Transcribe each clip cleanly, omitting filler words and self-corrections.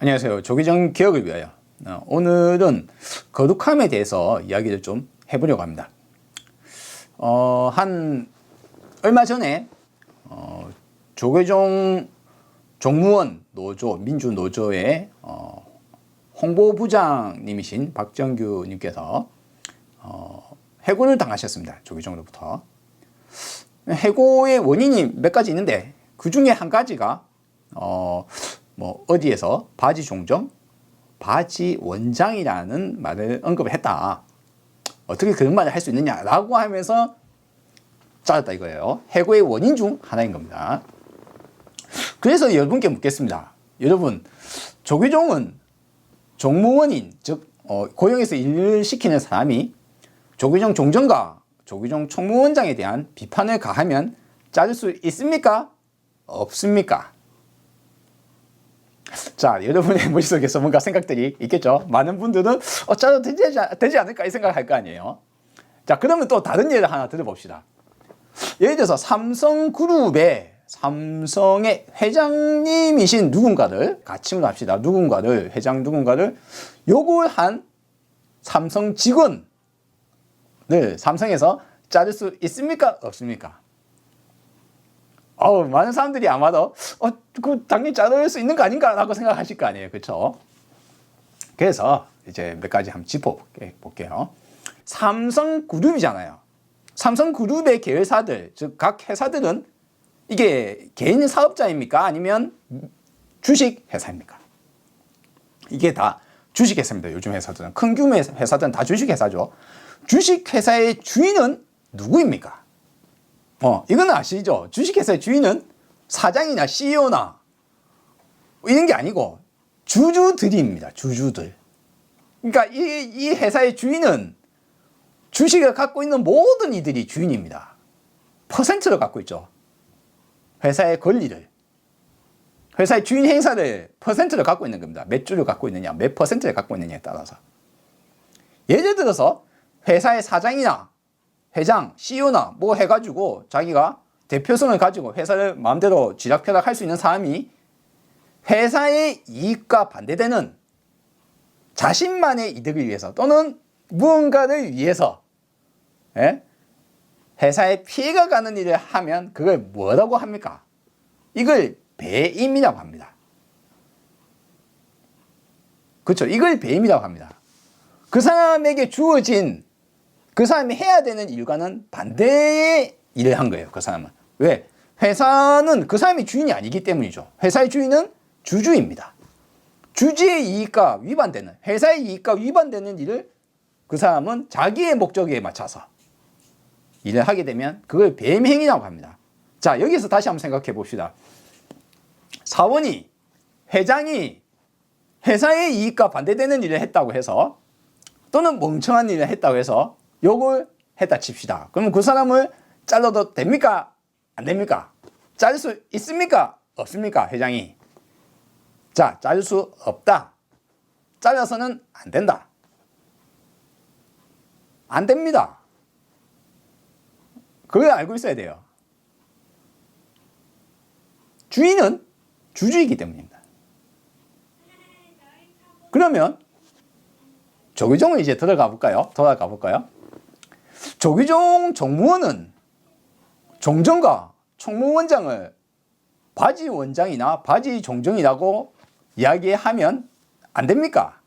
안녕하세요. 조기정 개혁을 위하여. 오늘은 거룩함에 대해서 이야기를 좀 해보려고 합니다. 얼마 전에 조계종 종무원 노조, 민주노조의 홍보부장님이신 박정규 님께서 해고를 당하셨습니다. 조계종으로부터. 해고의 원인이 몇 가지 있는데 그 중에 한 가지가 어디에서 바지 종정, 바지 원장이라는 말을 언급을 했다. 어떻게 그런 말을 할 수 있느냐라고 하면서 잘랐다 이거예요. 해고의 원인 중 하나인 겁니다. 그래서 여러분께 묻겠습니다. 여러분, 조계종은 종무원인, 즉 고용해서 일을 시키는 사람이 조계종 종정과 조계종 총무원장에 대한 비판을 가하면 자를 수 있습니까? 없습니까? 자, 여러분의 머릿속에서 뭔가 생각들이 있겠죠? 많은 분들은 짜도 되지 않을까 이 생각을 할 거 아니에요. 자, 그러면 또 다른 예를 하나 들어봅시다. 예를 들어서 삼성그룹의 삼성의 회장님이신 누군가를, 가칭을 합시다. 회장 누군가를 욕을 한 삼성 직원을 삼성에서 자를 수 있습니까? 없습니까? 많은 사람들이 아마도 당연히 자를 수 있는 거 아닌가라고 생각하실 거 아니에요. 그렇죠? 그래서 이제 몇 가지 한번 짚어볼게요. 삼성그룹이잖아요. 삼성그룹의 계열사들, 즉 각 회사들은 이게 개인 사업자입니까? 아니면 주식회사입니까? 이게 다 주식회사입니다. 요즘 회사들은. 큰 규모의 회사들은 다 주식회사죠. 주식회사의 주인은 누구입니까? 이건 아시죠? 주식회사의 주인은 사장이나 CEO나 이런 게 아니고 주주들입니다. 주주들. 그러니까 이 회사의 주인은 주식을 갖고 있는 모든 이들이 주인입니다. 퍼센트를 갖고 있죠. 회사의 권리를. 회사의 주인 행사를 퍼센트를 갖고 있는 겁니다. 몇 주를 갖고 있느냐, 몇 퍼센트를 갖고 있느냐에 따라서. 예를 들어서 회사의 사장이나 회장, CEO나 뭐 해가지고 자기가 대표성을 가지고 회사를 마음대로 쥐락펴락 할 수 있는 사람이 회사의 이익과 반대되는 자신만의 이득을 위해서 또는 무언가를 위해서 회사에 피해가 가는 일을 하면 그걸 뭐라고 합니까? 이걸 배임이라고 합니다. 그렇죠? 이걸 배임이라고 합니다. 그 사람에게 주어진 그 사람이 해야 되는 일과는 반대의 일을 한 거예요. 그 사람은. 왜? 회사는 그 사람이 주인이 아니기 때문이죠. 회사의 주인은 주주입니다. 주주의 이익과 위반되는, 회사의 이익과 위반되는 일을 그 사람은 자기의 목적에 맞춰서 일을 하게 되면 그걸 배임행위라고 합니다. 자, 여기서 다시 한번 생각해 봅시다. 사원이, 회장이 회사의 이익과 반대되는 일을 했다고 해서 또는 멍청한 일을 했다고 해서 욕을 했다 칩시다. 그러면 그 사람을 잘라도 됩니까? 안 됩니까? 자를 수 있습니까? 없습니까? 회장이. 자, 자를 수 없다. 잘라서는 안 된다. 안 됩니다. 그걸 알고 있어야 돼요. 주인은 주주이기 때문입니다. 그러면 조계종을 이제 돌아가 볼까요? 조계종 종무원은 종정과 총무원장을 바지 원장이나 바지 종정이라고 이야기하면 안 됩니까?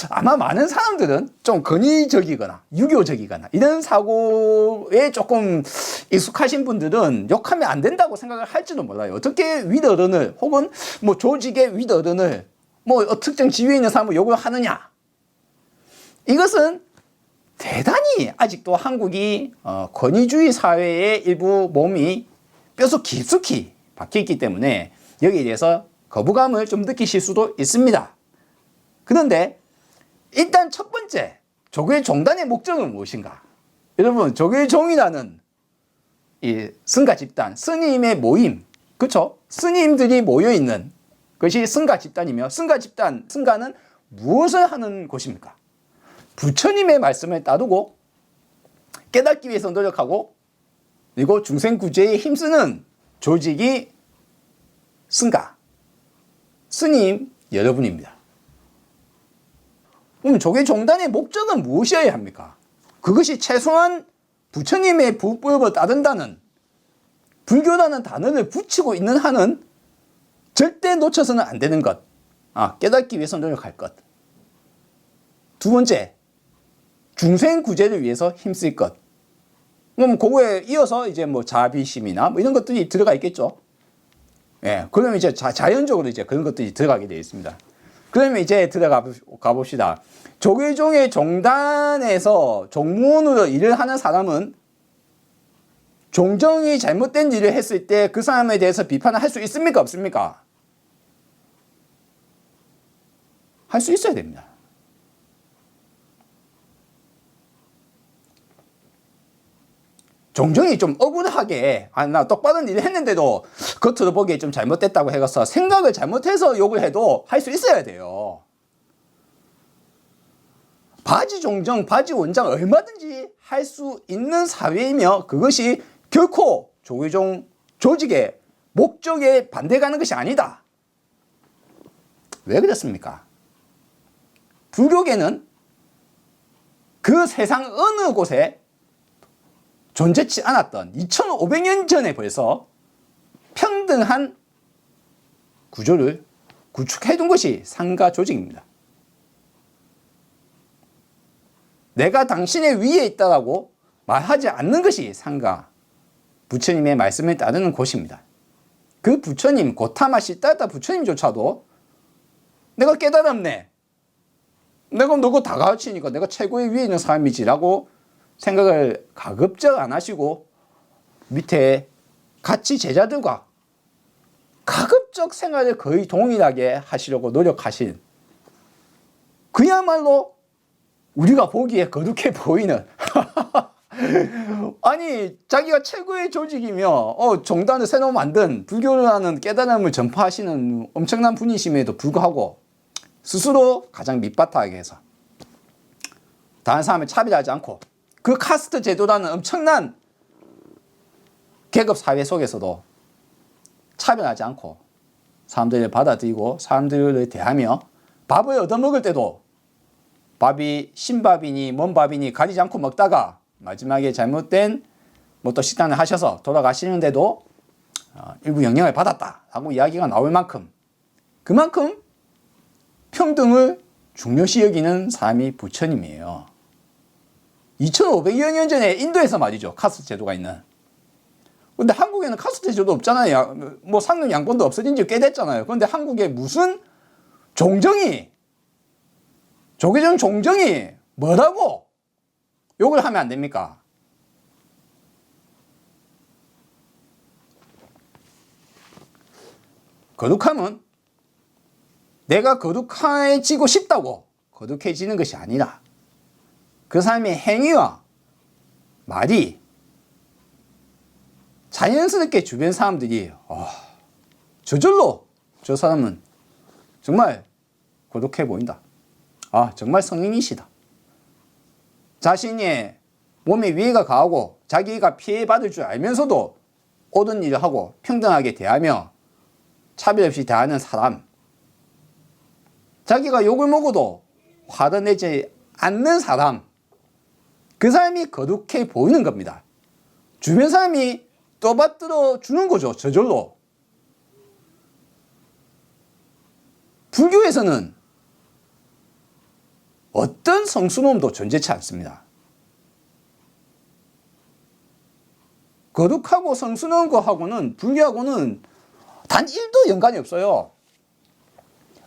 아마 많은 사람들은 좀 권위적이거나 유교적이거나 이런 사고에 조금 익숙하신 분들은 욕하면 안 된다고 생각을 할지도 몰라요. 어떻게 윗어른을 혹은 조직의 윗어른을 특정 지위에 있는 사람을 욕을 하느냐? 이것은 대단히 아직도 한국이 권위주의 사회의 일부 몸이 뼈속 깊숙이 박혀있기 때문에 여기에 대해서 거부감을 좀 느끼실 수도 있습니다. 그런데 일단 첫 번째, 조계종단의 목적은 무엇인가? 여러분, 조계종이라는 이 승가 집단, 스님의 모임, 그렇죠? 스님들이 모여있는 것이 승가 집단이며 승가는 무엇을 하는 곳입니까? 부처님의 말씀을 따르고 깨닫기 위해서 노력하고 그리고 중생구제에 힘쓰는 조직이 승가, 스님 여러분입니다. 그럼 조계종단의 목적은 무엇이어야 합니까? 그것이 최소한 부처님의 부법을 따른다는 불교라는 단어를 붙이고 있는 한은 절대 놓쳐서는 안 되는 것. 깨닫기 위해서 노력할 것. 두 번째, 중생 구제를 위해서 힘쓸 것. 그럼 그거에 이어서 이제 뭐 자비심이나 뭐 이런 것들이 들어가 있겠죠. 예, 그러면 이제 자연적으로 이제 그런 것들이 들어가게 되어 있습니다. 그러면 이제 들어가 봅시다. 조계종의 종단에서 종무원으로 일을 하는 사람은 종정이 잘못된 일을 했을 때 그 사람에 대해서 비판을 할 수 있습니까? 없습니까? 할 수 있어야 됩니다. 종정이 좀 억울하게 나 똑바른 일을 했는데도 겉으로 보기에 좀 잘못됐다고 해서 생각을 잘못해서 욕을 해도 할 수 있어야 돼요. 바지 종정, 바지 원장 얼마든지 할 수 있는 사회이며 그것이 결코 조계종 조직의 목적에 반대가는 것이 아니다. 왜 그렇습니까? 불교계는 그 세상 어느 곳에 존재치 않았던 2500년 전에 벌써 평등한 구조를 구축해둔 것이 상가 조직입니다. 내가 당신의 위에 있다라고 말하지 않는 것이 상가, 부처님의 말씀을 따르는 곳입니다. 그 부처님, 고타마 시다타 부처님조차도 내가 깨달았네. 내가 너고 다 가르치니까 내가 최고의 위에 있는 사람이지라고 생각을 가급적 안 하시고 밑에 같이 제자들과 가급적 생활을 거의 동일하게 하시려고 노력하신 그야말로 우리가 보기에 거룩해 보이는 아니 자기가 최고의 조직이며 종단을 새로 만든 불교라는 깨달음을 전파하시는 엄청난 분이심에도 불구하고 스스로 가장 밑바닥에 해서 다른 사람을 차별하지 않고 그 카스트 제도라는 엄청난 계급 사회 속에서도 차별하지 않고 사람들을 받아들이고 사람들을 대하며 밥을 얻어먹을 때도 밥이 신밥이니 뭔 밥이니 가리지 않고 먹다가 마지막에 잘못된 뭐 또 식단을 하셔서 돌아가시는데도 일부 영향을 받았다라고 이야기가 나올 만큼 그만큼 평등을 중요시 여기는 사람이 부처님이에요. 2500여 년 전에 인도에서 말이죠. 카스트 제도가 있는. 근데 한국에는 카스트 제도 없잖아요. 뭐 상급 양권도 없어진 지 꽤 됐잖아요. 그런데 한국에 무슨 종정이 조계종 종정이 뭐라고 욕을 하면 안 됩니까? 거룩함은 내가 거룩해지고 싶다고 거룩해지는 것이 아니라 그 사람의 행위와 말이 자연스럽게 주변 사람들이 저절로 저 사람은 정말 거룩해 보인다. 정말 성인이시다. 자신의 몸에 위해가 가하고 자기가 피해받을 줄 알면서도 옳은 일을 하고 평등하게 대하며 차별 없이 대하는 사람. 자기가 욕을 먹어도 화를 내지 않는 사람. 그 사람이 거룩해 보이는 겁니다. 주변 사람이 떠받들어 주는 거죠. 저절로. 불교에서는 어떤 성스러움도 존재치 않습니다. 거룩하고 성스러운 거하고는 불교하고는 단 1도 연관이 없어요.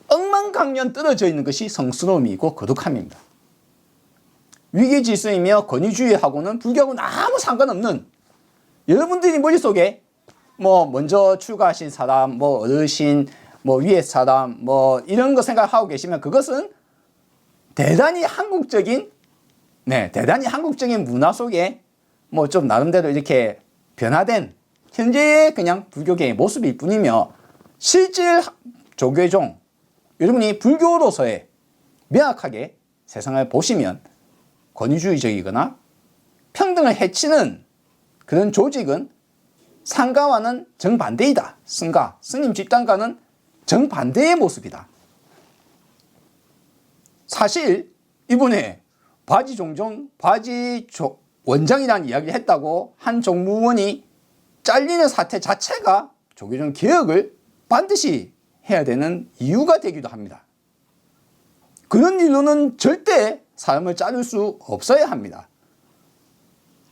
억만강년 떨어져 있는 것이 성스러움이고 거룩함입니다. 위계질서이며 권위주의하고는 불교하고는 아무 상관없는 여러분들이 머릿속에 뭐 먼저 출가하신 사람, 뭐 어르신, 뭐 위에 사람, 뭐 이런 거 생각하고 계시면 그것은 대단히 한국적인 문화 속에 뭐 좀 나름대로 이렇게 변화된 현재의 그냥 불교계의 모습일 뿐이며 실질 조계종 여러분이 불교로서의 명확하게 세상을 보시면 권위주의적이거나 평등을 해치는 그런 조직은 상가와는 정반대이다. 승가, 스님 집단과는 정반대의 모습이다. 사실 이번에 원장이라는 이야기를 했다고 한 정무원이 잘리는 사태 자체가 조계종 개혁을 반드시 해야 되는 이유가 되기도 합니다. 그런 일로는 절대 사람을 자를 수 없어야 합니다.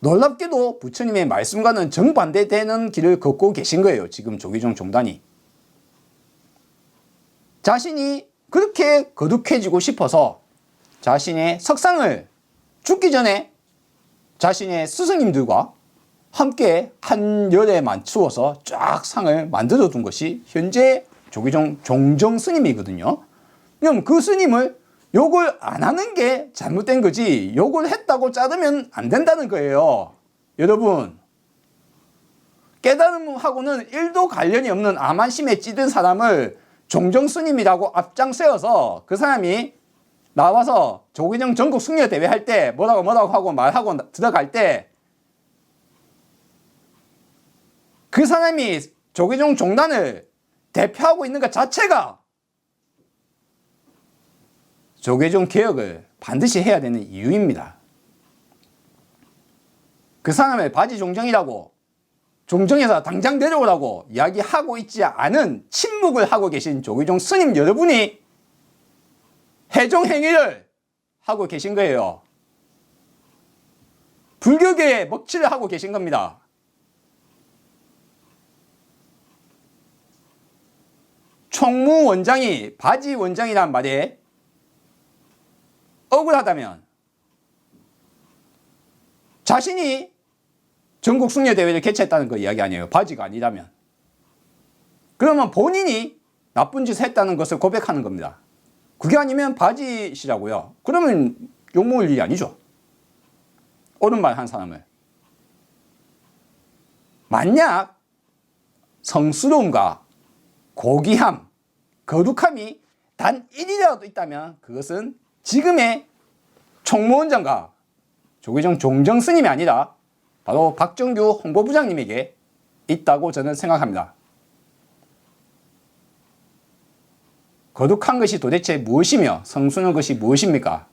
놀랍게도 부처님의 말씀과는 정반대되는 길을 걷고 계신 거예요. 지금 조계종 종단이. 자신이 그렇게 거룩해지고 싶어서 자신의 석상을 죽기 전에 자신의 스승님들과 함께 한 열에 맞추어서 쫙 상을 만들어 둔 것이 현재 조계종 종정 스님이거든요. 그럼 그 스님을 욕을 안 하는 게 잘못된 거지 욕을 했다고 자르면 안 된다는 거예요. 여러분, 깨달음하고는 1도 관련이 없는 암만심에 찌든 사람을 종정 스님이라고 앞장세워서 그 사람이 나와서 조계종 전국 승려 대회 할 때 뭐라고 하고 말하고 들어갈 때 그 사람이 조계종 종단을 대표하고 있는 것 자체가 조계종 개혁을 반드시 해야 되는 이유입니다. 그 사람을 바지 종정이라고 종정에서 당장 내려오라고 이야기하고 있지 않은 침묵을 하고 계신 조계종 스님 여러분이 해종 행위를 하고 계신 거예요. 불교계의 먹칠을 하고 계신 겁니다. 총무 원장이 바지 원장이란 말에 억울하다면 자신이 전국 승려 대회를 개최했다는 거 이야기 아니에요. 바지가 아니라면. 그러면 본인이 나쁜 짓을 했다는 것을 고백하는 겁니다. 그게 아니면 바지시라고요. 그러면 욕먹을 일이 아니죠. 옳은 말 한 사람을. 만약 성스러움과 고귀함, 거룩함이 단 1이라도 있다면 그것은 지금의 총무원장과 조계종 종정 스님이 아니라 바로 박정규 홍보부장님에게 있다고 저는 생각합니다. 거룩한 것이 도대체 무엇이며 성스러운 것이 무엇입니까?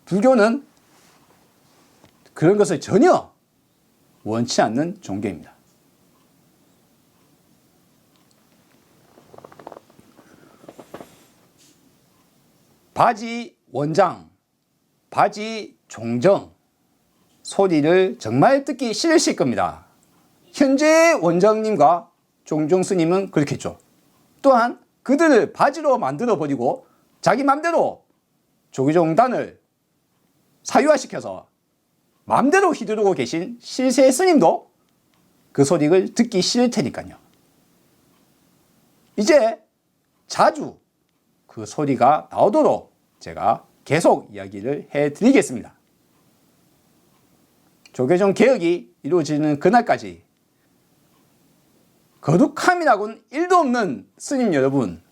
불교는 그런 것을 전혀 원치 않는 종교입니다. 바지 원장, 바지 종정 소리를 정말 듣기 싫으실 겁니다. 현재 원장님과 종정 스님은 그렇겠죠. 또한 그들을 바지로 만들어버리고 자기 맘대로 조계종단을 사유화시켜서 맘대로 휘두르고 계신 실세 스님도 그 소리를 듣기 싫을 테니까요. 이제 자주 그 소리가 나오도록 제가 계속 이야기를 해드리겠습니다. 조계종 개혁이 이루어지는 그날까지 거룩함이라고는 1도 없는 스님 여러분,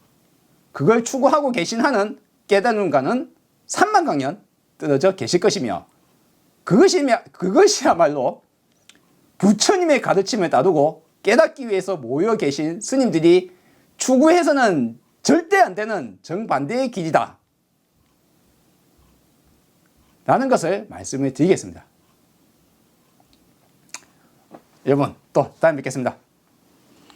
그걸 추구하고 계신 한은 깨달음과는 산만강연 떨어져 계실 것이며 그것이야말로 부처님의 가르침을 따르고 깨닫기 위해서 모여 계신 스님들이 추구해서는 절대 안 되는 정반대의 길이다 라는 것을 말씀을 드리겠습니다. 여러분, 또 다음에 뵙겠습니다.